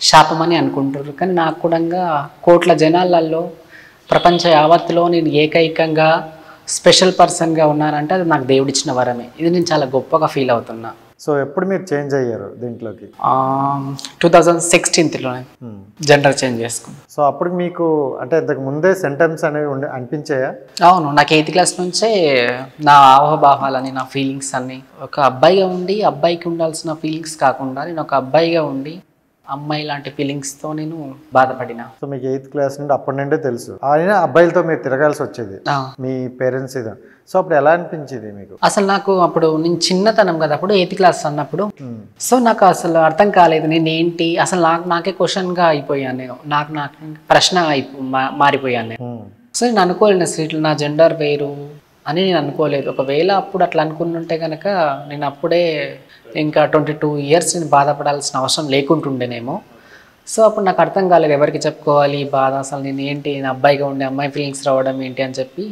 శాపమని అనుకుంటారు. కానీ నాకు కూడా కోట్ల జనాలలో ప్రపంచ యావత్తులో నేను ఏకైకంగా స్పెషల్ పర్సన్గా ఉన్నానంటే అది నాకు దేవుడిచ్చిన వరమే. ఇది నేను చాలా గొప్పగా ఫీల్ అవుతున్నా. సో ఎప్పుడు మీరు చేంజ్ అయ్యారు దీంట్లోకి? 2016లోనే జెండర్ చేంజ్ చేసుకున్నాను. సో అప్పుడు మీకు అంటే ఇంతకు ముందే సెంటెన్స్ అనేవి అనిపించాయా? అవును, నాకు 8th క్లాస్ నుంచే నా ఆవభావాలని, నా ఫీలింగ్స్ అన్నీ ఒక అబ్బాయిగా ఉండి అబ్బాయికి ఉండాల్సిన ఫీలింగ్స్ కాకుండా నేను ఒక అబ్బాయిగా ఉండి అమ్మాయి లాంటి ఫీలింగ్స్తో నేను బాధపడిన. సో మీకు 8th క్లాస్ నుండి అప్పటి నుండే తెలుసు అయినా అబ్బాయిలతో మీరు తిరగాల్సి వచ్చేది మీ పేరెంట్స్ ఇది. సో అప్పుడు ఎలా అనిపించింది మీకు? అసలు నాకు అప్పుడు నేను చిన్నతనం కదా, అప్పుడు 8th క్లాస్ అన్నప్పుడు. సో నాకు అసలు అర్థం కాలేదు నేను ఏంటి అసలు. నాకే క్వశ్చన్గా అయిపోయాను నేను. నాకు ప్రశ్న మారిపోయాను నేను. సో నేను అనుకోలేను అసలు ఇట్లా నా జెండర్ వేరు అని నేను అనుకోలేదు. ఒకవేళ అప్పుడు అట్లా అనుకుంటుంటే కనుక నేను అప్పుడే ఇంకా 22 years నేను బాధపడాల్సిన అవసరం లేకుంటుండేనేమో. సో అప్పుడు నాకు అర్థం కాలేదు ఎవరికి చెప్పుకోవాలి ఈ బాధ. అసలు నేను ఏంటి, నేను అబ్బాయిగా ఉండే అమ్మాయి ఫీలింగ్స్ రావడం ఏంటి అని చెప్పి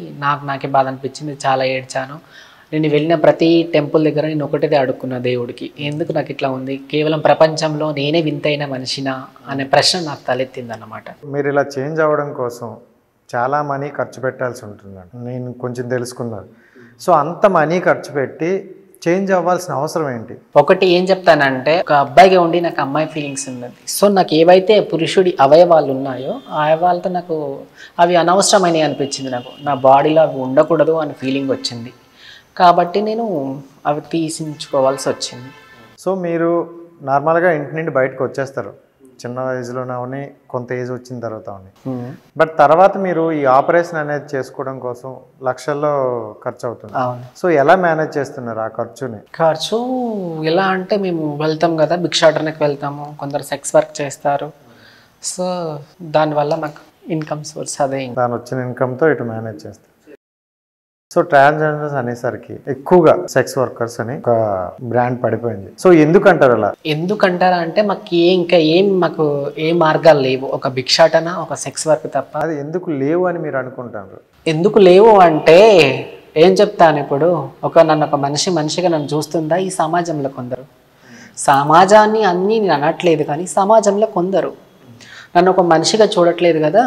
నాకే బాధ అనిపించింది. చాలా ఏడ్చాను. నేను వెళ్ళిన ప్రతి టెంపుల్ దగ్గర నేను ఒకటిదే అడుక్కున్న దేవుడికి, ఎందుకు నాకు ఇట్లా ఉంది, కేవలం ప్రపంచంలో నేనే వింతైన మనిషినా అనే ప్రశ్న నాకు తలెత్తింది అన్నమాట. మీరు ఇలా చేంజ్ అవ్వడం కోసం చాలా మనీ ఖర్చు పెట్టాల్సి ఉంటుందండి, నేను కొంచెం తెలుసుకున్నాను. సో అంత మనీ ఖర్చు పెట్టి చేంజ్ అవ్వాల్సిన అవసరం ఏంటి? ఒకటి ఏం చెప్తానంటే, ఒక అబ్బాయిగా ఉండి నాకు అమ్మాయి ఫీలింగ్స్ ఉన్నది. సో నాకు ఏవైతే పురుషుడి అవయవాలు ఉన్నాయో ఆ అవయవాలతో నాకు అవి అనవసరమైనవి అనిపించింది. నాకు నా బాడీలో అవి ఉండకూడదు అని ఫీలింగ్ వచ్చింది. కాబట్టి నేను అవి తీసించుకోవాల్సి వచ్చింది. సో మీరు నార్మల్గా ఇంటి నుండి బయటకు వచ్చేస్తారు చిన్న వయసులోనే అవని, కొంత ఏజ్ వచ్చిన తర్వాత అవని. బట్ తర్వాత మీరు ఈ ఆపరేషన్ అనేది చేసుకోవడం కోసం లక్షల్లో ఖర్చు అవుతుంది. సో ఎలా మేనేజ్ చేస్తున్నారు ఆ ఖర్చుని? ఖర్చు ఎలా అంటే, మేము వెళ్తాం కదా, భిక్షాటనకి వెళ్తాము, కొందరు సెక్స్ వర్క్ చేస్తారు. సో దానివల్ల మాకు ఇన్కమ్ సోర్స్ అదే. దాని వచ్చిన ఇన్కమ్తో ఇటు మేనేజ్ చేస్తారు. సో ట్రాన్స్జెండర్స్ అనేసరికి ఎక్కువగా సెక్స్ వర్కర్స్ అని ఒక బ్రాండ్ పడిపోయింది. సో ఎందుకంటారు అలా? ఎందుకంటారా అంటే మాకు ఇంకా మాకు ఏ మార్గాలు లేవు, ఒక భిక్షాటన, ఒక సెక్స్ వర్క్ తప్ప. అది ఎందుకు లేవు అని మీరు అనుకుంటారు? ఎందుకు లేవు అంటే ఏం చెప్తాను ఇప్పుడు, నన్ను ఒక మనిషిగా నన్ను చూస్తుందా ఈ సమాజంలో కొందరు. సమాజాన్ని అన్నీ నేను అనట్లేదు, కానీ సమాజంలో కొందరు నన్ను ఒక మనిషిగా చూడట్లేదు కదా.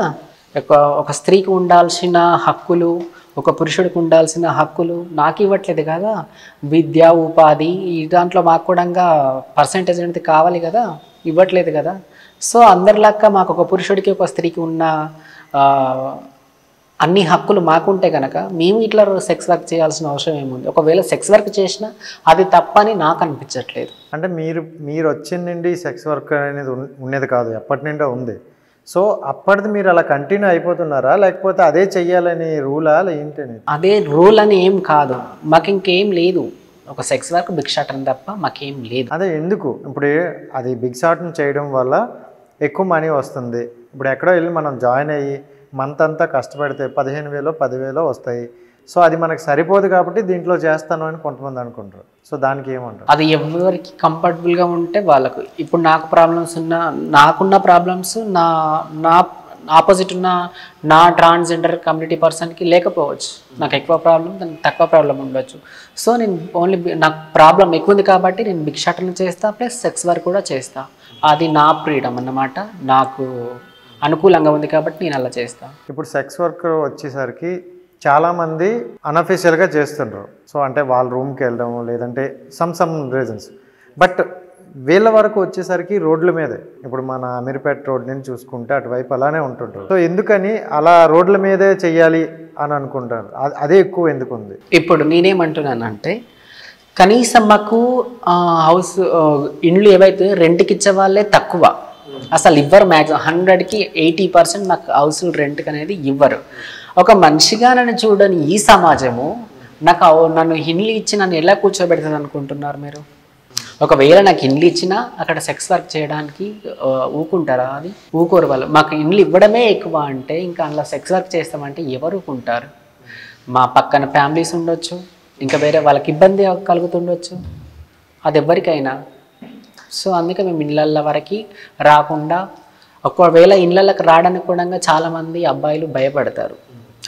ఒక స్త్రీకి ఉండాల్సిన హక్కులు, ఒక పురుషుడికి ఉండాల్సిన హక్కులు నాకు ఇవ్వట్లేదు కదా. విద్య, ఉపాధి ఈ దాంట్లో మాకు కూడా పర్సెంటేజ్ అనేది కావాలి కదా, ఇవ్వట్లేదు కదా. సో అందరిలాగా మాకు ఒక పురుషుడికి ఒక స్త్రీకి ఉన్న అన్ని హక్కులు మాకుంటే కనుక మేము ఇట్లా సెక్స్ వర్క్ చేయాల్సిన అవసరం ఏముంది? ఒకవేళ సెక్స్ వర్క్ చేసినా అది తప్పని నాకు అనిపించట్లేదు. అంటే మీరు వచ్చిన నుండి సెక్స్ వర్క్ అనేది ఉండేది కాదు, ఎప్పటి నుండో ఉంది. సో అప్పటిది మీరు అలా కంటిన్యూ అయిపోతున్నారా, లేకపోతే అదే చెయ్యాలని రూలా ఏంటని? అదే రూల్ అని ఏం కాదు, మాకు ఇంకేం లేదు. ఒక సెక్స్ వర్క్ భిక్షాటన తప్ప మాకేం లేదు. అదే ఎందుకు ఇప్పుడు అది భిక్షాటన చేయడం వల్ల ఎక్కువ మనీ వస్తుంది. ఇప్పుడు ఎక్కడో వెళ్ళి మనం జాయిన్ అయ్యి మంత్ అంతా కష్టపడితే 15,000 10,000 వస్తాయి. సో అది మనకు సరిపోదు కాబట్టి దీంట్లో చేస్తాను అని కొంతమంది అనుకుంటారు. సో దానికి ఏమంటారు? అది ఎవరికి కంఫర్టబుల్గా ఉంటే వాళ్ళకు. ఇప్పుడు నాకు ప్రాబ్లమ్స్ నాకున్న ప్రాబ్లమ్స్ నా ఆపోజిట్ ఉన్న నా ట్రాన్స్జెండర్ కమ్యూనిటీ పర్సన్కి లేకపోవచ్చు. నాకు ఎక్కువ ప్రాబ్లం, దానికి తక్కువ ప్రాబ్లం ఉండొచ్చు. సో నేను ఓన్లీ నాకు ప్రాబ్లం ఎక్కువ ఉంది కాబట్టి నేను భిక్షాటన చేస్తా, ప్లస్ సెక్స్ వర్క్ కూడా చేస్తా. అది నా ఫ్రీడమ్ అన్నమాట, నాకు అనుకూలంగా ఉంది కాబట్టి నేను అలా చేస్తాను. ఇప్పుడు సెక్స్ వర్క్ వచ్చేసరికి చాలామంది అన్అఫీషియల్గా చేస్తుండ్రు. సో అంటే వాళ్ళ రూమ్కి వెళ్ళడం, లేదంటే సమ్ రీజన్స్. బట్ వీళ్ళ వరకు వచ్చేసరికి రోడ్ల మీదే, ఇప్పుడు మన అమీర్పేట రోడ్ నుంచి చూసుకుంటే అటువైపు అలానే ఉంటుంటారు. సో ఎందుకని అలా రోడ్ల మీదే చెయ్యాలి అని అనుకుంటారు? అదే ఎక్కువ ఎందుకు ఉంది? ఇప్పుడు నేనేమంటున్నానంటే, కనీసం మాకు హౌస్ ఇండ్లు ఏవైతే రెంట్కి ఇచ్చే వాళ్ళే తక్కువ, అసలు ఇవ్వరు. మ్యాక్సిమం 100కి 80% మాకు హౌస్ రెంట్కి అనేది ఇవ్వరు. ఒక మనిషిగా నన్ను చూడని ఈ సమాజము నన్ను ఇండ్లు ఇచ్చి నన్ను ఎలా కూర్చోబెడుతుంది అనుకుంటున్నారు మీరు? ఒకవేళ నాకు ఇండ్లు ఇచ్చినా అక్కడ సెక్స్ వర్క్ చేయడానికి ఊకుంటారా? అది ఊకోరు వాళ్ళు. మాకు ఇండ్లు ఇవ్వడమే ఎక్కువ అంటే ఇంకా అందులో సెక్స్ వర్క్ చేస్తామంటే ఎవరు ఊకుంటారు? మా పక్కన ఫ్యామిలీస్ ఉండొచ్చు, ఇంకా వేరే వాళ్ళకి ఇబ్బంది కలుగుతుండొచ్చు, అది ఎవరికైనా. సో అందుకే మేము ఇళ్ళ వరకు రాకుండా, ఒకవేళ ఇళ్ళకి రావడానికి కూడా చాలామంది అబ్బాయిలు భయపడతారు.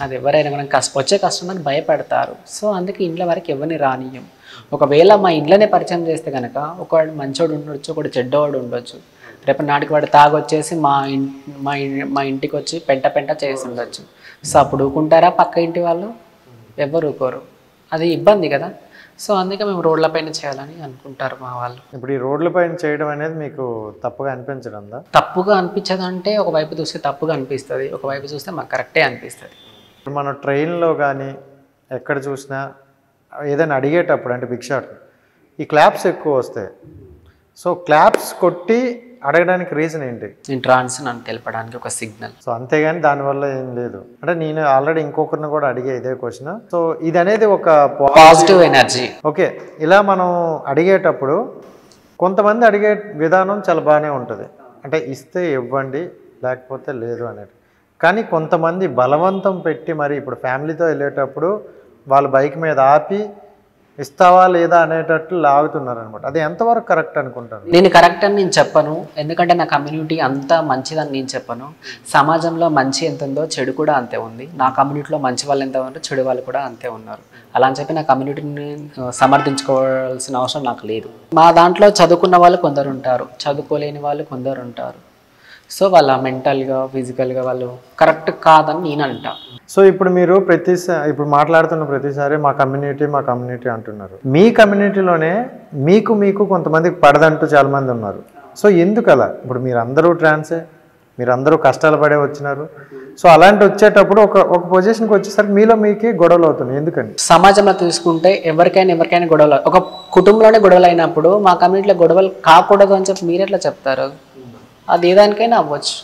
అది ఎవరైనా మనం వచ్చే కస్టమర్ భయపడతారు. సో అందుకే ఇండ్ల వరకు ఎవరిని రానియం. ఒకవేళ మా ఇంట్లోనే పరిచయం చేస్తే కనుక ఒకడు మంచోడు ఉండొచ్చు, ఒకడు చెడ్డవాడు ఉండొచ్చు. రేపు నాటికి వాడు తాగొచ్చేసి మా ఇంటికి వచ్చి పెంట చేసి ఉండొచ్చు. సో అప్పుడు ఊరుకుంటారా పక్క ఇంటి వాళ్ళు? ఎవరు ఊరుకోరు. అది ఇబ్బంది కదా. సో అందుకే మేము రోడ్లపైన చేయాలని అనుకుంటారు మా వాళ్ళు. ఇప్పుడు ఈ రోడ్లపైన చేయడం అనేది మీకు తప్పుగా అనిపించడందా? తప్పుగా అనిపించదు అంటే ఒకవైపు చూస్తే తప్పుగా అనిపిస్తుంది, ఒకవైపు చూస్తే మాకు కరెక్టే అనిపిస్తుంది. ఇప్పుడు మనం ట్రైన్లో కానీ ఎక్కడ చూసినా ఏదైనా అడిగేటప్పుడు అంటే బిగ్ షాట్ ఈ క్లాప్స్ ఎక్కువ వస్తాయి. సో క్లాప్స్ కొట్టి అడగడానికి రీజన్ ఏంటి? నేను ట్రాన్స్ నన్ను తెలపడానికి ఒక సిగ్నల్. సో అంతేగాని దానివల్ల ఏం లేదు. అంటే నేను ఆల్రెడీ ఇంకొకరిని కూడా అడిగే ఇదే క్వశ్చన్. సో ఇది అనేది ఒక పాజిటివ్ ఎనర్జీ. ఓకే, ఇలా మనం అడిగేటప్పుడు కొంతమంది అడిగే విధానం చాలా బాగానే ఉంటుంది, అంటే ఇస్తే ఇవ్వండి లేకపోతే లేదు అనేది. కానీ కొంతమంది బలవంతం పెట్టి మరి ఇప్పుడు ఫ్యామిలీతో వెళ్ళేటప్పుడు వాళ్ళ బైక్ మీద ఆపి ఇస్తావా లేదా అనేటట్లు లాగుతున్నారు అనమాట. అది ఎంతవరకు కరెక్ట్ అనుకుంటారు? నేను కరెక్ట్ అని నేను చెప్పను, ఎందుకంటే నా కమ్యూనిటీ అంతా మంచిదని నేను చెప్పను. సమాజంలో మంచి ఎంత ఉందో చెడు కూడా అంతే ఉంది. నా కమ్యూనిటీలో మంచి వాళ్ళు ఎంత ఉన్నారో చెడు వాళ్ళు కూడా అంతే ఉన్నారు. అలా అని చెప్పి నా కమ్యూనిటీని సమర్థించుకోవాల్సిన అవసరం నాకు లేదు. మా దాంట్లో చదువుకున్న వాళ్ళు కొందరు ఉంటారు, చదువుకోలేని వాళ్ళు కొందరు ఉంటారు. సో వాళ్ళ మెంటల్గా ఫిజికల్గా వాళ్ళు కరెక్ట్ కాదని నేను అంటా. సో ఇప్పుడు మీరు ఇప్పుడు మాట్లాడుతున్న ప్రతిసారి మా కమ్యూనిటీ అంటున్నారు. మీ కమ్యూనిటీలోనే మీకు కొంతమందికి పడదంటూ చాలామంది ఉన్నారు. సో ఎందుకు అలా? ఇప్పుడు మీరందరూ ట్రాన్సే, మీరందరూ కష్టాలు పడే వచ్చినారు. సో అలాంటి వచ్చేటప్పుడు ఒక పొజిషన్కి వచ్చేసరికి మీకే గొడవలు అవుతున్నాయి. ఎందుకని? సమాజంలో తీసుకుంటే ఎవరికైనా గొడవలు, ఒక కుటుంబంలోనే గొడవలు అయినప్పుడు మా కమ్యూనిటీలో గొడవలు కాకూడదు అని చెప్పి మీరు ఎట్లా చెప్తారు? అది ఏదానికైనా అవ్వచ్చు.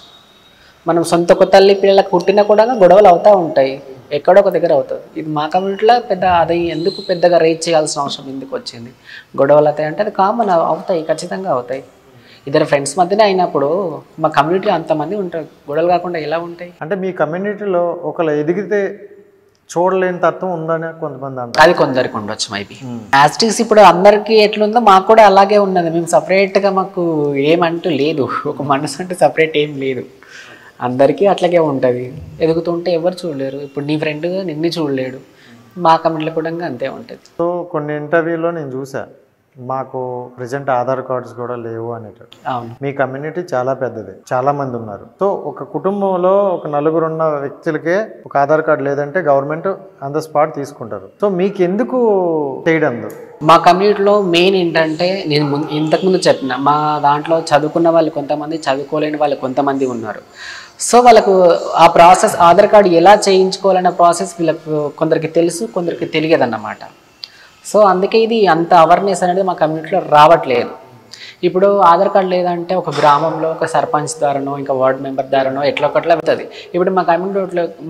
మనం సొంత ఒక తల్లి పిల్లలకు పుట్టినా కూడా గొడవలు అవుతూ ఉంటాయి, ఎక్కడో ఒక దగ్గర అవుతుంది. ఇది మా కమ్యూనిటీలో అది ఎందుకు పెద్దగా రేట్ చేయాల్సిన అవసరం ఎందుకు వచ్చింది? గొడవలు అవుతాయి అంటే అది కామన్, అవుతాయి, ఖచ్చితంగా అవుతాయి. ఇద్దరు ఫ్రెండ్స్ మధ్యనే అయినప్పుడు మా కమ్యూనిటీ అంతమంది ఉంటారు, గొడవలు కాకుండా ఎలా ఉంటాయి? అంటే మీ కమ్యూనిటీలో ఒకళ్ళు ఎదిగితే చూడలేని తత్వం ఉందని కొంతమంది అంటారు. అది కొందరికి ఉండొచ్చు మైబీ. యాస్టిక్స్ ఇప్పుడు అందరికీ ఎట్లుందో మాకు కూడా అలాగే ఉన్నది. మేము సపరేట్గా మాకు ఏమంటూ లేదు, ఒక మనసు అంటే సపరేట్ ఏం లేదు. అందరికీ అట్లాగే ఉంటుంది. ఎదుగుతుంటే ఎవరు చూడలేరు. ఇప్పుడు నీ ఫ్రెండ్ నిన్ను చూడలేడు, మా కమ్యూనిటీలో కూడా అంతే ఉంటుంది. సో కొన్ని ఇంటర్వ్యూలో నేను చూసా, మాకు ప్రజెంట్ ఆధార్ కార్డ్స్ కూడా లేవు అనేటట్టు. అవును, మీ కమ్యూనిటీ చాలా పెద్దది, చాలా మంది ఉన్నారు. సో ఒక కుటుంబంలో ఒక నలుగురు ఉన్న వ్యక్తులకే ఒక ఆధార్ కార్డు లేదంటే గవర్నమెంట్ ఆన్ ద స్పాట్ తీసుకుంటారు. సో మీకు ఎందుకు చేయడం? మా కమ్యూనిటీలో మెయిన్ ఏంటంటే నేను ఇంతకుముందు చెప్పిన, మా దాంట్లో చదువుకున్న వాళ్ళు కొంతమంది, చదువుకోలేని వాళ్ళు కొంతమంది ఉన్నారు. సో వాళ్ళకు ఆ ప్రాసెస్ ఆధార్ కార్డు ఎలా చేయించుకోవాలన్న ప్రాసెస్ వీళ్ళకు కొందరికి తెలుసు, కొందరికి తెలియదు అన్నమాట. సో అందుకే ఇది అంత అవేర్నెస్ అనేది మా కమ్యూనిటీలో రావట్లేదు. ఇప్పుడు ఆధార్ కార్డు లేదంటే ఒక గ్రామంలో ఒక సర్పంచ్ ద్వారానో ఇంకా వార్డ్ మెంబర్ ద్వారానో ఎట్లా ఒకట్లా అవుతుంది. ఇప్పుడు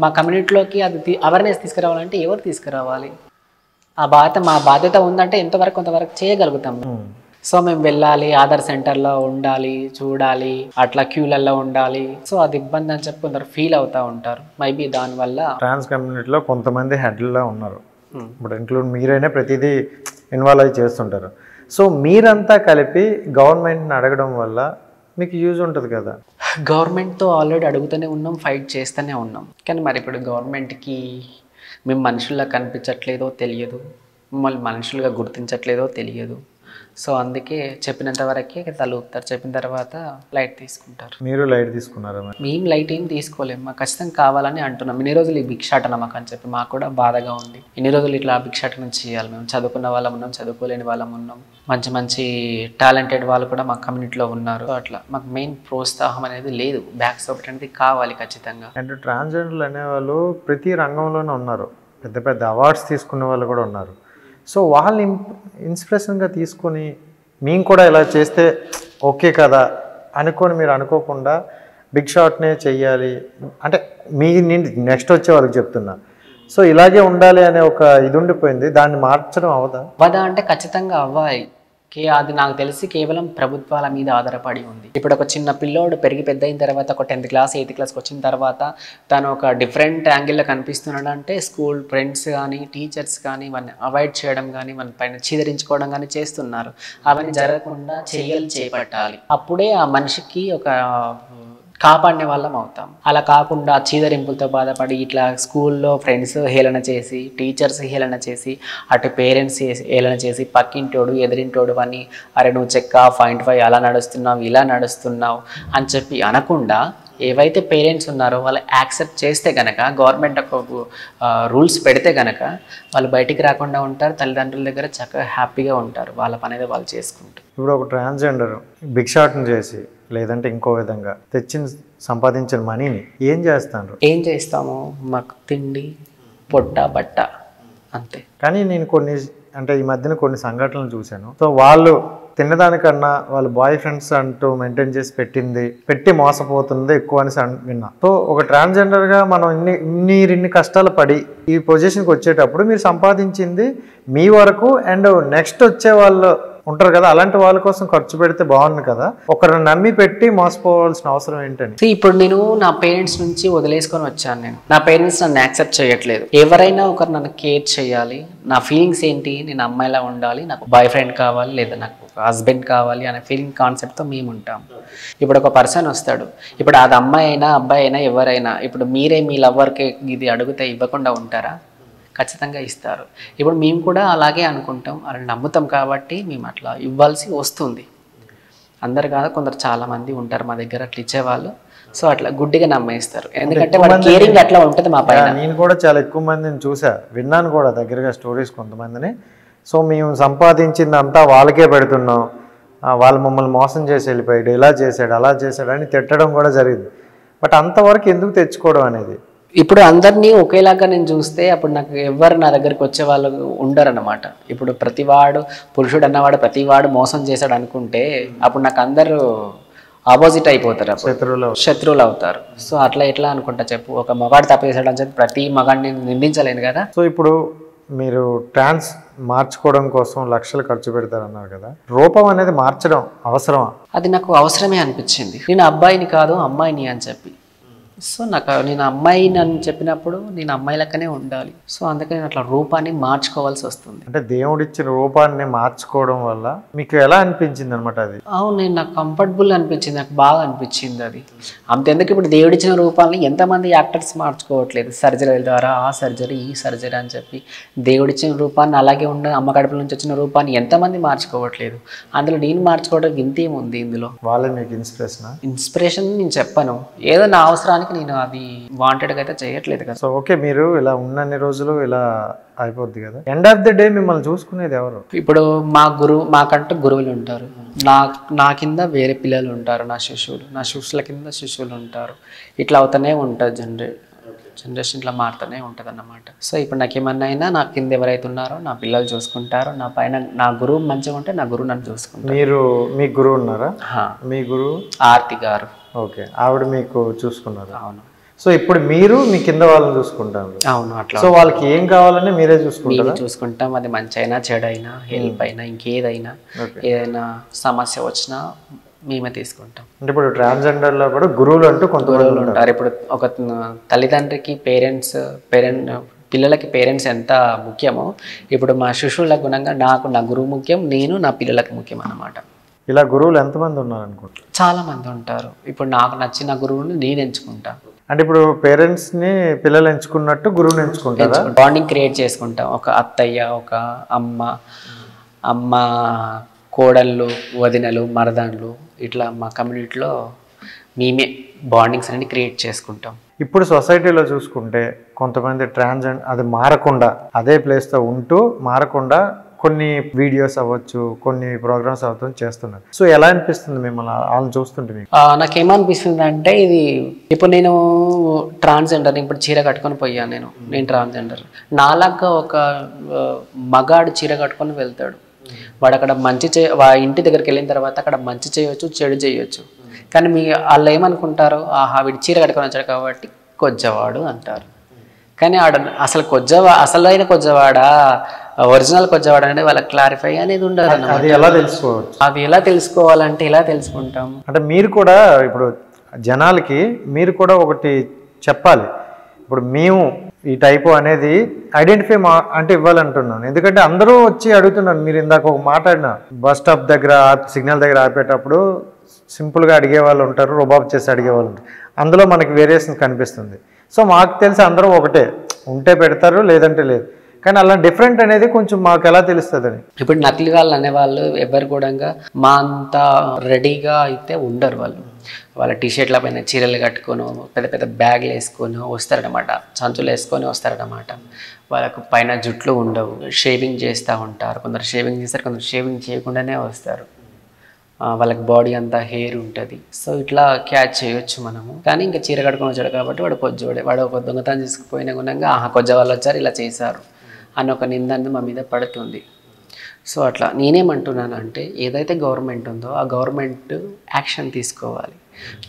మా కమ్యూనిటీలోకి అది అవేర్నెస్ తీసుకురావాలంటే ఎవరు తీసుకురావాలి? మా బాధ్యత ఉందంటే కొంతవరకు చేయగలుగుతాం. సో మేము వెళ్ళాలి, ఆధార్ సెంటర్లో ఉండాలి, చూడాలి, అట్లా క్యూలలో ఉండాలి. సో అది ఇబ్బంది అని చెప్పి కొందరు ఫీల్ అవుతూ ఉంటారు. మేబీ దానివల్ల ట్రాన్స్ కమ్యూనిటీలో కొంతమంది హెడ్లలో ఉన్నారు. ఇప్పుడు ఇంక్లూడ్ మీరైనా ప్రతిదీ ఇన్వాల్వ్ అయ్యి చేస్తుంటారు. సో మీరంతా కలిపి గవర్నమెంట్ని అడగడం వల్ల మీకు యూజ్ ఉంటుంది కదా. గవర్నమెంట్తో ఆల్రెడీ అడుగుతూనే ఉన్నాం, ఫైట్ చేస్తూనే ఉన్నాం. కానీ మరి ఇప్పుడు గవర్నమెంట్కి మేము మనుషుల్లా కనిపించట్లేదో తెలియదు, మమ్మల్ని మనుషులుగా గుర్తించట్లేదో తెలియదు. సో అందుకే చెప్పినంత వరకే తలూపుతారు, చెప్పిన తర్వాత లైట్ తీసుకుంటారు. మీరు లైట్ తీసుకున్నారా? మేము లైట్ ఏం తీసుకోలేము, మాకు ఖచ్చితంగా కావాలని అంటున్నాం. ఇన్ని రోజులు ఈ భిక్షాటన మాకు అని చెప్పి మాకు కూడా బాధగా ఉంది. ఇన్ని రోజులు ఇట్లా భిక్షాటన చేయాలి. మేము చదువుకున్న వాళ్ళం ఉన్నాం, చదువుకోలేని వాళ్ళం ఉన్నాం, మంచి టాలెంటెడ్ వాళ్ళు కూడా మా కమ్యూనిటీలో ఉన్నారు. అట్లా మాకు మెయిన్ ప్రోత్సాహం అనేది లేదు, బ్యాక్ సపోర్ట్ అనేది కావాలి ఖచ్చితంగా. అంటే ట్రాన్స్జెండర్లు అనేవాళ్ళు ప్రతి రంగంలోనే ఉన్నారు, పెద్ద అవార్డ్స్ తీసుకునే వాళ్ళు కూడా ఉన్నారు. సో వాళ్ళని ఇన్స్పిరేషన్గా తీసుకొని మేము కూడా ఇలా చేస్తే ఓకే కదా అనుకొని మీరు అనుకోకుండా బిగ్ షాట్నే చెయ్యాలి అంటే మీ నెక్స్ట్ వచ్చే వాళ్ళకి చెప్తున్నా. సో ఇలాగే ఉండాలి అనే ఒక ఇది ఉండిపోయింది, దాన్ని మార్చడం అవదా అంటే ఖచ్చితంగా అవ్వాలి. అది నాకు తెలిసి కేవలం ప్రభుత్వాల మీద ఆధారపడి ఉంది. ఇప్పుడు ఒక చిన్న పిల్లోడు పెరిగి పెద్ద అయిన తర్వాత ఒక 10th క్లాస్ 8th క్లాస్కి వచ్చిన తర్వాత తను ఒక డిఫరెంట్ యాంగిల్లో కనిపిస్తున్నాడు అంటే స్కూల్ ఫ్రెండ్స్ కానీ టీచర్స్ కానీ వాడిని అవాయిడ్ చేయడం కానీ మన పైన చీదరించుకోవడం కానీ చేస్తున్నారు. అవన్నీ జరగకుండా చర్యలు చేపట్టాలి. అప్పుడే ఆ మనిషికి ఒక కాపాడిన వాళ్ళం అవుతాం. అలా కాకుండా చీదరింపులతో బాధపడి ఇట్లా స్కూల్లో ఫ్రెండ్స్ హేళన చేసి, టీచర్స్ హేళన చేసి, అటు పేరెంట్స్ హేళన చేసి, పక్కింటోడు ఎదిరింటోడు అని అరే నువ్వు చెక్క 0.5 అలా నడుస్తున్నావు ఇలా నడుస్తున్నావు అని చెప్పి అనకుండా ఏవైతే పేరెంట్స్ ఉన్నారో వాళ్ళు యాక్సెప్ట్ చేస్తే కనుక, గవర్నమెంట్ ఒక రూల్స్ పెడితే కనుక వాళ్ళు బయటికి రాకుండా ఉంటారు, తల్లిదండ్రుల దగ్గర చక్కగా హ్యాపీగా ఉంటారు, వాళ్ళ పని అనేది వాళ్ళు చేసుకుంటారు. ఇప్పుడు ఒక ట్రాన్స్జెండర్ భిక్షాటన చేసి లేదంటే ఇంకో విధంగా సంపాదించిన మనీని ఏం చేస్తాను? ఏం చేస్తాము? మాకు తిండి, పొట్ట, బట్ట అంతే. కానీ నేను ఈ మధ్యన కొన్ని సంఘటనలు చూశాను. సో వాళ్ళు తినడానికన్నా వాళ్ళ బాయ్ ఫ్రెండ్స్ అంటూ మెయింటైన్ చేసి పెట్టి మోసపోతుంది ఎక్కువ అని విన్నా. సో ఒక ట్రాన్స్జెండర్గా మనం ఇన్ని కష్టాలు పడి ఈ పొజిషన్కి వచ్చేటప్పుడు మీరు సంపాదించింది మీ వరకు అండ్ నెక్స్ట్ వచ్చే వాళ్ళు ఉంటారు కదా, అలాంటి వాళ్ళ కోసం ఖర్చు పెడితే బాగుంది కదా, ఒకరిని నమ్మి పెట్టి మోసపోవాల్సిన అవసరం ఏంటని? ఇప్పుడు నేను నా పేరెంట్స్ నుంచి వదిలేసుకొని వచ్చాను. నా పేరెంట్స్ నన్ను యాక్సెప్ట్ చేయట్లేదు. ఎవరైనా ఒకరు నన్ను కేర్ చేయాలి, నా ఫీలింగ్స్ ఏంటి, నేను అమ్మాయిలా ఉండాలి, నాకు బాయ్ ఫ్రెండ్ కావాలి లేదా నాకు హస్బెండ్ కావాలి అనే ఫీలింగ్ కాన్సెప్ట్తో మేము ఉంటాం. ఇప్పుడు ఒక పర్సన్ వస్తాడు, ఇప్పుడు అది అమ్మాయి అయినా అబ్బాయి అయినా ఎవరైనా, ఇప్పుడు మీరే మీ లవర్కి ఇది అడిగితే ఇవ్వకుండా ఉంటారా? ఖచ్చితంగా ఇస్తారు. ఇప్పుడు మేము కూడా అలాగే అనుకుంటాం, అలా నమ్ముతాం కాబట్టి మేము అట్లా ఇవ్వాల్సి వస్తుంది. అందరు కాదు, కొందరు చాలామంది ఉంటారు మా దగ్గర అట్లా ఇచ్చేవాళ్ళు. సో అట్లా గుడ్డిగా నమ్మేస్తారు, ఎందుకంటే వాళ్ళ కేరింగ్ అట్లా ఉంటుంది మా పైన. నేను కూడా చాలా ఎక్కువ మందిని చూసా, విన్నాను కూడా దగ్గరగా స్టోరీస్ కొంతమందిని. సో మేము సంపాదించిందంతా వాళ్ళకే పెడుతున్నాం, వాళ్ళు మమ్మల్ని మోసం చేసి వెళ్ళిపోయాడు, ఇలా చేశాడు అలా చేశాడు అని తిట్టడం కూడా జరిగింది. బట్ అంతవరకు ఎందుకు తెచ్చుకోవడం అనేది? ఇప్పుడు అందరినీ ఒకేలాగా నేను చూస్తే అప్పుడు నాకు ఎవరు నా దగ్గరికి వచ్చే వాళ్ళు ఉండరు అన్నమాట. ఇప్పుడు ప్రతివాడు పురుషుడు అన్నవాడు ప్రతివాడు మోసం చేశాడు అనుకుంటే అప్పుడు నాకు అందరూ ఆపోజిట్ అయిపోతారు, శత్రువులు అవుతారు. సో అట్లా ఎట్లా అనుకుంటా చెప్పు? ఒక మగాడు తప్పు చేశాడు అని చెప్పి ప్రతి మగాడిని నిందించలేను కదా. సో ఇప్పుడు మీరు ట్రాన్స్ మార్చుకోవడం కోసం లక్షలు ఖర్చు పెడతారన్నారు కదా, రూపం అనేది మార్చడం అవసరమా? అది నాకు అవసరమే అనిపించింది. నేను అబ్బాయిని కాదు అమ్మాయిని అని చెప్పి. సో నేను అమ్మాయిని అని చెప్పినప్పుడు నేను అమ్మాయి లెక్కనే ఉండాలి. సో అందుకని నేను అట్లా రూపాన్ని మార్చుకోవాల్సి వస్తుంది. అంటే దేవుడిచ్చిన రూపాన్ని మార్చుకోవడం వల్ల మీకు ఎలా అనిపించింది అనమాట అది? అవును, నాకు కంఫర్టబుల్ అనిపించింది, నాకు బాగా అనిపించింది అది. అంతెందుకు, ఇప్పుడు దేవుడిచ్చిన రూపాన్ని ఎంతమంది యాక్టర్స్ మార్చుకోవట్లేదు, సర్జరీ ద్వారా ఆ సర్జరీ ఈ సర్జరీ అని చెప్పి దేవుడిచ్చిన రూపాన్ని అలాగే ఉన్న అమ్మ కడుపుల నుంచి వచ్చిన రూపాన్ని ఎంతమంది మార్చుకోవట్లేదు. అందులో నేను మార్చుకోవడం ఇంతేముంది ఇందులో? వాళ్ళే మీకు ఇన్స్పిరేషన్ నేను చెప్పను, ఏదో నా అవసరానికి నేను అది వాంటెడ్గా అయితే చేయట్లేదు కదా. సో ఓకే, మీరు ఇలా ఉన్నన్ని రోజులు ఇలా అయిపోద్ది కదా, ఎండ్ ఆఫ్ ద డే మిమ్మల్ని చూసుకునేది ఎవరు? ఇప్పుడు మాకంటూ గురువులు ఉంటారు, నా కింద వేరే పిల్లలు ఉంటారు, నా శిష్యుల కింద శిష్యులు ఉంటారు. ఇట్లా అవుతూనే ఉంటుంది, జనరేషన్ ఇట్లా మారుతూనే ఉంటుంది అన్నమాట. సో ఇప్పుడు నాకు ఏమన్నా అయినా నా కింద ఎవరైతే ఉన్నారో నా పిల్లలు చూసుకుంటారు, నా పైన నా గురువు మంచిగా ఉంటే నా గురువు నన్ను చూసుకుంటారు. మీ గురువు ఉన్నారా? మీ గురువు ఆర్తి గారు. ఓకే, ఆవిడ మీకు చూసుకున్నారు? అవును. సో ఇప్పుడు మీరు మీ కింద వాళ్ళని చూసుకుంటారు? అవును, అట్లా. సో వాళ్ళకి ఏం కావాలని మీరే చూసుకుంటాం, అది మంచి అయినా చెడైనా హెల్ప్ అయినా ఇంకేదైనా ఏదైనా సమస్య వచ్చినా మేమే తీసుకుంటాం. అంటే ఇప్పుడు ట్రాన్స్జెండర్లో కూడా గురువులు అంటూ కొంతమంది ఉంటారు. ఇప్పుడు ఒక తల్లిదండ్రికి పిల్లలకి పేరెంట్స్ ఎంత ముఖ్యమో, ఇప్పుడు మా శిష్యుల గుణంగా నా గురువు ముఖ్యం, నేను నా పిల్లలకి ముఖ్యం అన్నమాట. ఇలా గురువులు ఎంతమంది ఉన్నారు అనుకుంటా? చాలా మంది ఉంటారు. ఇప్పుడు నాకు నచ్చిన గురువుని నేను ఎంచుకుంటా. అంటే ఇప్పుడు పేరెంట్స్ని పిల్లలు ఎంచుకున్నట్టు గురువుని ఎంచుకుంటారా? బాండింగ్ క్రియేట్ చేసుకుంటాం. ఒక అత్తయ్య, ఒక అమ్మ కోడళ్ళు, వదినలు, మరదాన్లు, ఇట్లా మా కమ్యూనిటీలో మేమే బాండింగ్స్ అన్ని క్రియేట్ చేసుకుంటాం. ఇప్పుడు సొసైటీలో చూసుకుంటే కొంతమంది ట్రాన్స్జెండర్ అది మారకుండా అదే ప్లేస్తో ఉంటూ మారకుండా కొన్ని వీడియోస్ అవ్వచ్చు, కొన్ని ప్రోగ్రామ్స్ అవ్వచ్చు చేస్తున్నారు. సో ఎలా అనిపిస్తుంది మిమ్మల్ని వాళ్ళని చూస్తుంటే మీకు? నాకేమనిపిస్తుంది అంటే, ఇది ఇప్పుడు నేను ట్రాన్స్జెండర్, ఇప్పుడు చీర కట్టుకొని పోయాను, నేను ట్రాన్స్జెండర్. నాలాగా ఒక మగాడు చీర కట్టుకొని వెళ్తాడు, వాడు అక్కడ ఇంటి దగ్గరికి వెళ్ళిన తర్వాత అక్కడ మంచి చేయొచ్చు, చెడు చేయొచ్చు. కానీ వాళ్ళు ఏమనుకుంటారు, వీడు చీర కట్టుకొని వచ్చాడు కాబట్టి కొజ్జవాడు అంటారు. కానీ అసలు అసలైన కొజ్జవాడా, ఒరిజినల్ కొజ్జవాడా అనేది వాళ్ళకి క్లారిఫై అనేది ఉండదు. అది ఎలా తెలుసుకోవచ్చు? అది ఎలా తెలుసుకోవాలంటే ఎలా తెలుసుకుంటాం అంటే మీరు కూడా ఇప్పుడు జనాలకి మీరు కూడా ఒకటి చెప్పాలి. ఇప్పుడు మేము ఈ టైపు అనేది ఐడెంటిఫై అంటే ఇవ్వాలంటున్నాను. ఎందుకంటే అందరూ వచ్చి అడుగుతున్నారు. మీరు ఇందాక ఒక మాట్లాడిన బస్ స్టాప్ దగ్గర సిగ్నల్ దగ్గర ఆపేటప్పుడు సింపుల్గా అడిగే వాళ్ళు ఉంటారు, రుబాబ్ చేసి అడిగే వాళ్ళు ఉంటారు. అందులో మనకి వేరియేషన్ కనిపిస్తుంది. సో మాకు తెలిసి అందరూ ఒకటే, ఉంటే పెడతారు లేదంటే లేదు. కానీ అలా డిఫరెంట్ అనేది కొంచెం మాకు ఎలా తెలుస్తుందని. ఇప్పుడు నకిలీ వాళ్ళు అనేవాళ్ళు ఎవరు కూడా మా అంత రెడీగా అయితే ఉండరు. వాళ్ళ టీషర్ట్ల పైన చీరలు కట్టుకొని పెద్ద పెద్ద బ్యాగ్లు వేసుకొని వస్తారనమాట, సంచులు వేసుకొని వస్తారనమాట. వాళ్ళకు పైన జుట్లు ఉండవు, షేవింగ్ చేస్తూ ఉంటారు. కొందరు షేవింగ్ చేస్తారు, కొందరు షేవింగ్ చేయకుండానే వస్తారు. వాళ్ళకి బాడీ అంతా హెయిర్ ఉంటుంది. సో ఇట్లా క్యాచ్ చేయొచ్చు మనము. కానీ ఇంకా చీర కట్టుకొని వచ్చాడు కాబట్టి వాడు కొజ్జోడే, వాడు ఒక దొంగతనం తీసుకుపోయిన గుణంగా కొజ్జ వాళ్ళు వచ్చారు ఇలా చేశారు అని ఒక నిందను మా మీద పడుతుంది. సో అట్లా నేనేమంటున్నాను అంటే ఏదైతే గవర్నమెంట్ ఉందో ఆ గవర్నమెంట్ యాక్షన్ తీసుకోవాలి.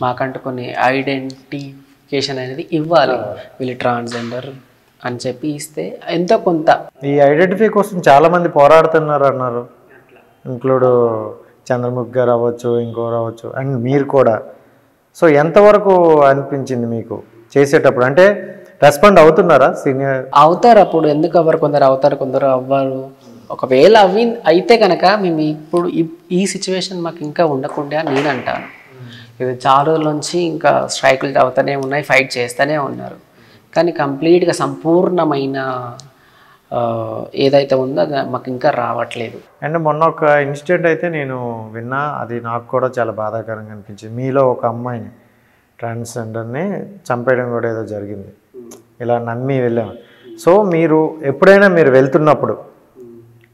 మాకంటూ కొన్ని ఐడెంటిఫికేషన్ అనేది ఇవ్వాలి. వీళ్ళు ట్రాన్స్జెండర్ అని చెప్పి ఇస్తే ఎంతో కొంత. ఈ ఐడెంటిఫై కోసం చాలామంది పోరాడుతున్నారు అన్నారు, ఇంక్లూడ్ చంద్రముఖి గారు అవ్వచ్చు, ఇంకోరు అవ్వచ్చు, అండ్ మీరు కూడా. సో ఎంతవరకు అనిపించింది మీకు చేసేటప్పుడు? అంటే రెస్పాండ్ అవుతున్నారా? సీనియర్ అవుతారు అప్పుడు, ఎందుకు అవ్వరు? కొందరు అవుతారు, కొందరు అవ్వరు. ఒకవేళ అయితే కనుక మేము ఇప్పుడు ఈ సిచ్యువేషన్ మాకు ఇంకా ఉండకుండా నేను అంటాను. ఇది చాలా రోజుల నుంచి ఇంకా స్ట్రైకులు అవుతూనే ఉన్నాయి, ఫైట్ చేస్తూనే ఉన్నారు. కానీ కంప్లీట్గా సంపూర్ణమైన ఏదైతే ఉందో అది మాకు ఇంకా రావట్లేదు. అండ్ మొన్న ఒక ఇన్సిడెంట్ అయితే నేను విన్నా, అది నాకు కూడా చాలా బాధాకరంగా అనిపించింది. మీలో ఒక అమ్మాయిని ట్రాన్స్జెండర్ని చంపేయడం కూడా ఏదో జరిగింది, ఇలా నమ్మి వెళ్ళాము. సో మీరు ఎప్పుడైనా మీరు వెళ్తున్నప్పుడు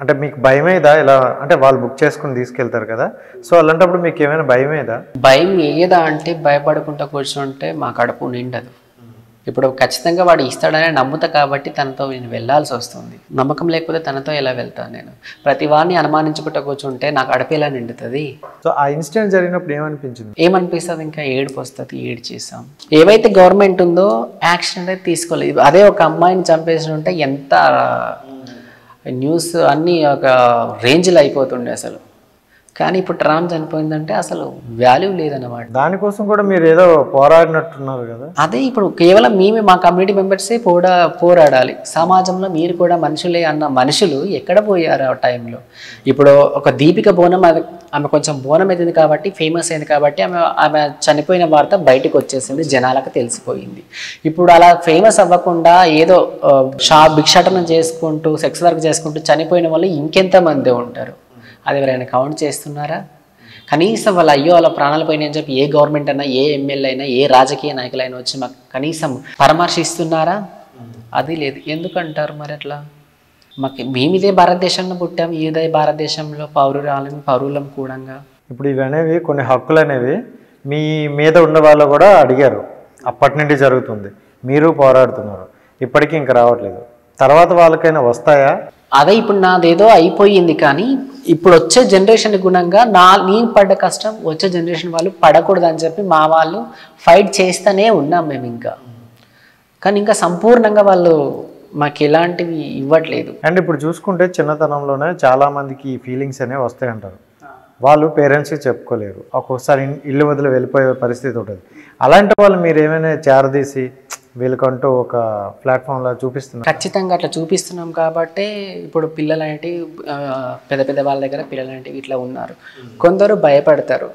అంటే మీకు భయమేదా? ఇలా అంటే వాళ్ళు బుక్ చేసుకుని తీసుకెళ్తారు కదా, సో అలాంటప్పుడు మీకు ఏమైనా భయమేదా? భయం ఏదా అంటే భయపడకుండా కూర్చుంటే మా కడుపు నిండదు. ఇప్పుడు ఖచ్చితంగా వాడు ఇస్తాడనే నమ్ముతా కాబట్టి తనతో నేను వెళ్ళాల్సి వస్తుంది. నమ్మకం లేకపోతే తనతో ఎలా వెళ్తాను నేను? ప్రతి వాడిని అనుమానించుకుంటూ కూర్చుంటే నాకు కడుపు ఎలా నిండుతుంది? సో ఆ ఇన్సిడెంట్ జరిగినప్పుడు ఏమనిపించింది? ఏమనిపిస్తుంది? ఇంకా ఏడుపు వస్తుంది. ఏడు చేసాం. ఏవైతే గవర్నమెంట్ ఉందో యాక్షన్ అనేది తీసుకోలేదు. అదే ఒక అమ్మాయిని చంపేసి ఉంటే ఎంత న్యూస్ అన్నీ ఒక రేంజ్లో అయిపోతుండే అసలు. కానీ ఇప్పుడు ట్రాన్స్ చనిపోయిందంటే అసలు వాల్యూ లేదన్నమాట. దానికోసం కూడా మీరు ఏదో పోరాడినట్టున్నారు కదా. అదే ఇప్పుడు కేవలం మేమే మా కమ్యూనిటీ మెంబర్సే పోరాడాలి. సమాజంలో మీరు కూడా మనుషులే అన్న మనుషులు ఎక్కడ పోయారు ఆ టైంలో? ఇప్పుడు ఒక దీపిక బోనం, ఆమె కొంచెం బోనం అయింది కాబట్టి ఫేమస్ అయింది కాబట్టి ఆమె చనిపోయిన వార్త బయటకు వచ్చేసింది, జనాలకు తెలిసిపోయింది. ఇప్పుడు అలా ఫేమస్ అవ్వకుండా ఏదో భిక్షాటనం చేసుకుంటూ సెక్స్ వర్క్ చేసుకుంటూ చనిపోయిన వాళ్ళు ఇంకెంతమంది ఉంటారు? అది ఎవరైనా కౌంట్ చేస్తున్నారా? కనీసం వాళ్ళ అయ్యో వాళ్ళ ప్రాణాలు పోయినాయని చెప్పి ఏ గవర్నమెంట్ అయినా, ఏ ఎమ్మెల్యే అయినా, ఏ రాజకీయ నాయకులైనా వచ్చి మాకు కనీసం పరామర్శిస్తున్నారా? అది లేదు. ఎందుకంటారు మరి అట్లా? మేము ఇదే భారతదేశంలో పుట్టాం, ఇదే భారతదేశంలో పౌరులం కూడా. ఇప్పుడు ఇవి అనేవి కొన్ని హక్కులు అనేవి మీ మీద ఉన్న వాళ్ళు కూడా అడిగారు, అప్పటి నుండి జరుగుతుంది, మీరు పోరాడుతున్నారు, ఇప్పటికీ ఇంకా రావట్లేదు. తర్వాత వాళ్ళకైనా వస్తాయా? అదే ఇప్పుడు నాదేదో అయిపోయింది, కానీ ఇప్పుడు వచ్చే జనరేషన్ గుణంగా నేను పడ్డ కష్టం వచ్చే జనరేషన్ వాళ్ళు పడకూడదు అని చెప్పి మా వాళ్ళు ఫైట్ చేస్తూనే ఉన్నాం మేము ఇంకా. కానీ ఇంకా సంపూర్ణంగా వాళ్ళు మాకు ఎలాంటివి ఇవ్వట్లేదు. అండ్ ఇప్పుడు చూసుకుంటే చిన్నతనంలోనే చాలామందికి ఈ ఫీలింగ్స్ అనేవి వస్తాయి అంటారు. వాళ్ళు పేరెంట్స్కి చెప్పుకోలేరు, ఒక్కొక్కసారి ఇల్లు వదిలి వెళ్ళిపోయే పరిస్థితి ఉంటుంది. అలాంటి వాళ్ళు మీరు ఏమైనా చేరదీసి వీళ్ళకంటూ ఒక ప్లాట్ఫామ్లా చూపిస్తున్నారు? ఖచ్చితంగా అట్లా చూపిస్తున్నాం కాబట్టి ఇప్పుడు పిల్లలు అనేటివి పెద్ద పెద్ద వాళ్ళ దగ్గర పిల్లలు అనేటివి ఇట్లా ఉన్నారు. కొందరు భయపడతారు,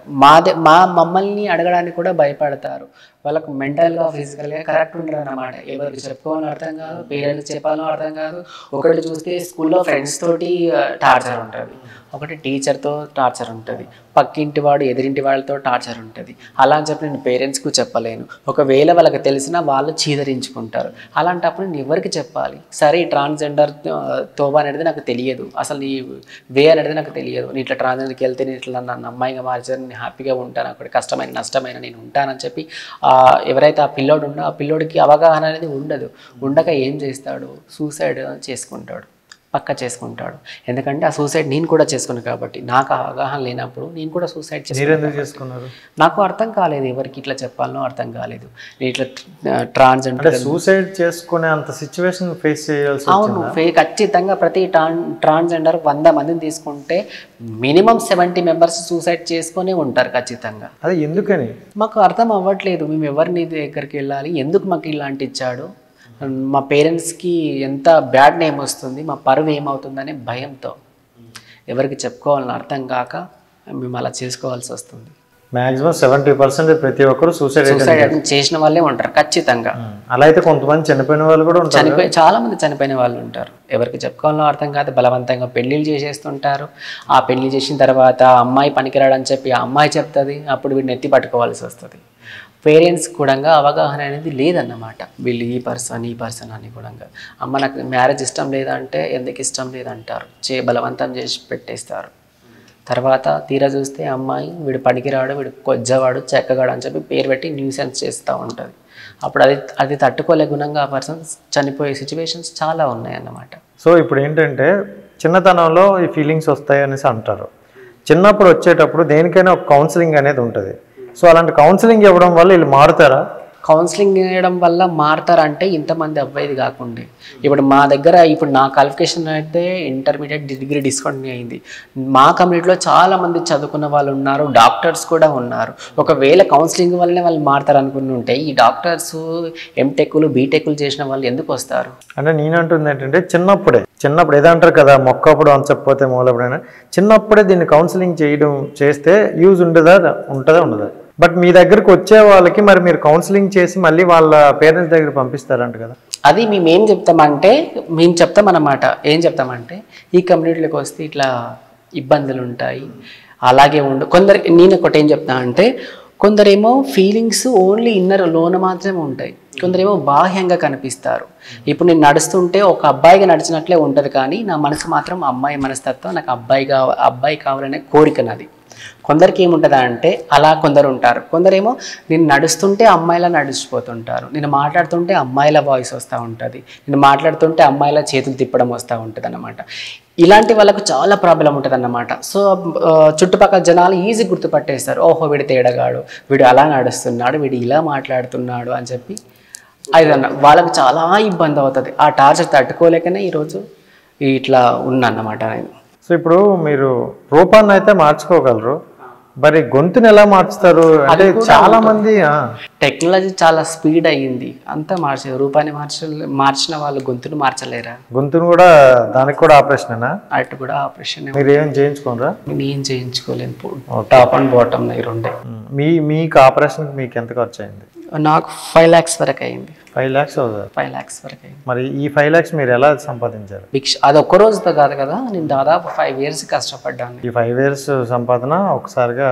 మమ్మల్ని అడగడానికి కూడా భయపడతారు. వాళ్ళకు మెంటల్గా ఫిజికల్గా కరెక్ట్ ఉండరు అన్నమాట. ఎవరికి చెప్పుకోవాలో అర్థం కాదు, పేరెంట్స్ చెప్పాలో అర్థం కాదు. ఒకటి చూస్తే స్కూల్లో ఫ్రెండ్స్ తోటి టార్చర్ ఉంటుంది, ఒకటి టీచర్తో టార్చర్ ఉంటుంది, పక్కింటి వాడు ఎదిరింటి వాళ్ళతో టార్చర్ ఉంటుంది. అలా అని చెప్పి నేను పేరెంట్స్కు చెప్పలేను. ఒకవేళ వాళ్ళకి తెలిసినా వాళ్ళు చీదరించుకుంటారు. అలాంటప్పుడు నేను ఎవరికి చెప్పాలి? సరే ఈ ట్రాన్స్జెండర్ తోబా అనేది నాకు తెలియదు, అసలు నీ వే అనేది నాకు తెలియదు. నేను ఇట్లా ట్రాన్స్జెండర్కి వెళ్తే నేను ఇట్లా నన్ను అమ్మాయిగా మార్చారు, నేను హ్యాపీగా ఉంటాను, అక్కడ కష్టమైన నష్టమైన నేను ఉంటానని చెప్పి ఎవరైతే ఆ పిల్లోడు ఉండో ఆ పిల్లోడికి అవగాహన అనేది ఉండదు. ఉండక ఏం చేస్తాడు? సూసైడ్ చేసుకుంటాడు, పక్క చేసుకుంటాడు. ఎందుకంటే ఆ సూసైడ్ నేను కూడా చేసుకున్నాను కాబట్టి, నాకు అవగాహన లేనప్పుడు నేను కూడా సూసైడ్ చేసుకున్నారు. నాకు అర్థం కాలేదు, ఎవరికి ఇట్లా చెప్పాలనో అర్థం కాలేదు. నేను ఇట్లా ట్రాన్స్జెండర్ సూసైడ్ చేసుకునే అంత సిచ్యువేషన్ ఫేస్ చేయాల్సి. అవును, ఖచ్చితంగా. ప్రతి ట్రాన్స్జెండర్ 100 మందిని తీసుకుంటే మినిమం 70 మెంబర్స్ సూసైడ్ చేసుకునే ఉంటారు ఖచ్చితంగా. అది ఎందుకని మాకు అర్థం అవ్వట్లేదు. మేము ఎవరిని దగ్గరికి వెళ్ళాలి, ఎందుకు మాకు ఇలాంటి ఇచ్చాడు, మా పేరెంట్స్కి ఎంత బ్యాడ్ నేమ్ వస్తుంది, మా పరువు ఏమవుతుందనే భయంతో ఎవరికి చెప్పుకోవాలని అర్థం కాక మేము అలా చేసుకోవాల్సి వస్తుంది. మాక్సిమం 70% ప్రతి ఒక్కరు సూసైడ్ అటెంప్ట్ చేసిన వాళ్ళే ఉంటారు ఖచ్చితంగా. అలా అయితే కొంతమంది చనిపోయిన వాళ్ళు కూడా ఉంటారు. చాలా మంది చనిపోయిన వాళ్ళు ఉంటారు. ఎవరికి చెప్పుకోవాలో అర్థం కాదు, బలవంతంగా పెళ్లిళ్ళు చేసేస్తుంటారు. ఆ పెళ్లి చేసిన తర్వాత అమ్మాయి పనికిరాడని చెప్పి ఆ అమ్మాయి చెప్తుంది, అప్పుడు వీడిని ఎత్తి పట్టుకోవాల్సి వస్తుంది. పేరెంట్స్ కూడా అవగాహన అనేది లేదన్నమాట. వీళ్ళు ఈ పర్సన్ అని కూడా అమ్మ నాకు మ్యారేజ్ ఇష్టం లేదంటే ఎందుకు ఇష్టం లేదంటారు, బలవంతం చేసి పెట్టేస్తారు. తర్వాత తీరా చూస్తే అమ్మాయి వీడు పనికిరాడు, వీడు కొజ్జవాడు, చెక్కగాడు అని చెప్పి పేరు పెట్టి న్యూసెన్స్ చేస్తూ ఉంటుంది. అప్పుడు అది తట్టుకోలే గుణంగా ఆ పర్సన్ చనిపోయే సిచ్యువేషన్స్ చాలా ఉన్నాయి అన్నమాట. సో ఇప్పుడు ఏంటంటే చిన్నతనంలో ఈ ఫీలింగ్స్ వస్తాయి అనేసి అంటారు. చిన్నప్పుడు వచ్చేటప్పుడు దేనికైనా ఒక కౌన్సిలింగ్ అనేది ఉంటుంది. సో అలాంటి కౌన్సిలింగ్ ఇవ్వడం వల్ల వీళ్ళు మారుతారా? కౌన్సిలింగ్ చేయడం వల్ల మారుతారంటే ఇంతమంది అవ్వేది కాకుండా ఇప్పుడు మా దగ్గర ఇప్పుడు నా క్వాలిఫికేషన్ అయితే ఇంటర్మీడియట్ డిగ్రీ డిస్కంటిన్యూ అయింది. మా కమ్యూనిటీలో చాలామంది చదువుకున్న వాళ్ళు ఉన్నారు, డాక్టర్స్ కూడా ఉన్నారు. ఒకవేళ కౌన్సిలింగ్ వల్లనే వాళ్ళు మారుతారు అనుకుని ఉంటే ఈ డాక్టర్స్ ఎంటెక్లు బీటెక్లు చేసిన వాళ్ళు ఎందుకు వస్తారు? అంటే నేనంటుంది ఏంటంటే చిన్నప్పుడు ఏదంటారు కదా, మొక్కప్పుడు అంచకపోతే మూలప్పుడైనా చిన్నప్పుడే దీన్ని కౌన్సిలింగ్ చేస్తే యూజ్ ఉంటుందా ఉండదా? బట్ మీ దగ్గరకు వచ్చే వాళ్ళకి మరి మీరు కౌన్సిలింగ్ చేసి మళ్ళీ వాళ్ళ పేరెంట్స్ దగ్గర పంపిస్తారంట కదా. అది మేము చెప్తామన్నమాట. ఏం చెప్తామంటే ఈ కమ్యూనిటీలోకి వస్తే ఇట్లా ఇబ్బందులు ఉంటాయి, అలాగే కొందరికి నేను ఒకటి ఏం చెప్తా అంటే కొందరేమో ఫీలింగ్స్ ఓన్లీ ఇన్నర్ లోన మాత్రమే ఉంటాయి, కొందరేమో బాహ్యంగా కనిపిస్తారు. ఇప్పుడు నేను నడుస్తుంటే ఒక అబ్బాయిగా నడిచినట్లే ఉంటుంది, కానీ నా మనసు మాత్రం అమ్మాయి మనస్తత్వం, నాకు అబ్బాయి కావాలనే కోరిక నాది. కొందరికి ఏముంటుందా అంటే అలా కొందరు ఉంటారు. కొందరేమో నేను నడుస్తుంటే అమ్మాయిలా నడిచిపోతుంటారు, నేను మాట్లాడుతుంటే అమ్మాయిల వాయిస్ వస్తూ ఉంటుంది, నేను మాట్లాడుతుంటే అమ్మాయిల చేతులు తిప్పడం వస్తూ ఉంటుంది అన్నమాట. ఇలాంటి వాళ్ళకు చాలా ప్రాబ్లం ఉంటుంది అన్నమాట. సో చుట్టుపక్కల జనాలు ఈజీ గుర్తుపట్టేస్తారు, ఓహో వీడు తేడగాడు, వీడు అలా నడుస్తున్నాడు, వీడు ఇలా మాట్లాడుతున్నాడు అని చెప్పి. అదన్న వాళ్ళకి చాలా ఇబ్బంది అవుతుంది. ఆ టార్చర్ తట్టుకోలేకనే ఈరోజు ఇట్లా ఉన్నమాట నేను. సో ఇప్పుడు మీరు రూపాన్ని అయితే మార్చుకోగలరు, మరి గొంతుని ఎలా మార్చుతారు? అంటే చాలా మంది టెక్నాలజీ చాలా స్పీడ్ అయ్యింది, అంతా రూపాన్ని మార్చిన వాళ్ళు గొంతును మార్చలేరా? గొంతును కూడా దానికి కూడా ఆపరేషనేనా? అటు కూడా ఆపరేషన్. మీరు ఏం చేయించుకోనరా? నేను చేయించుకోలేను, టాప్ అండ్ బాటమ్ రెండే. మీకు ఆపరేషన్ మీకు ఎంత ఖర్చు అయింది? నాకు 5 lakhs వరకు అయింది. 5 lakhs అవుతుంది. 5 lakhs వరకు అయింది. మరి ఈ 5 lakhs మీరు ఎలా సంపాదించారు? అది ఒక్క రోజుతో కాదు కదా, నేను దాదాపు 5 years కష్టపడ్డాను. ఈ 5 years సంపాదన ఒకసారిగా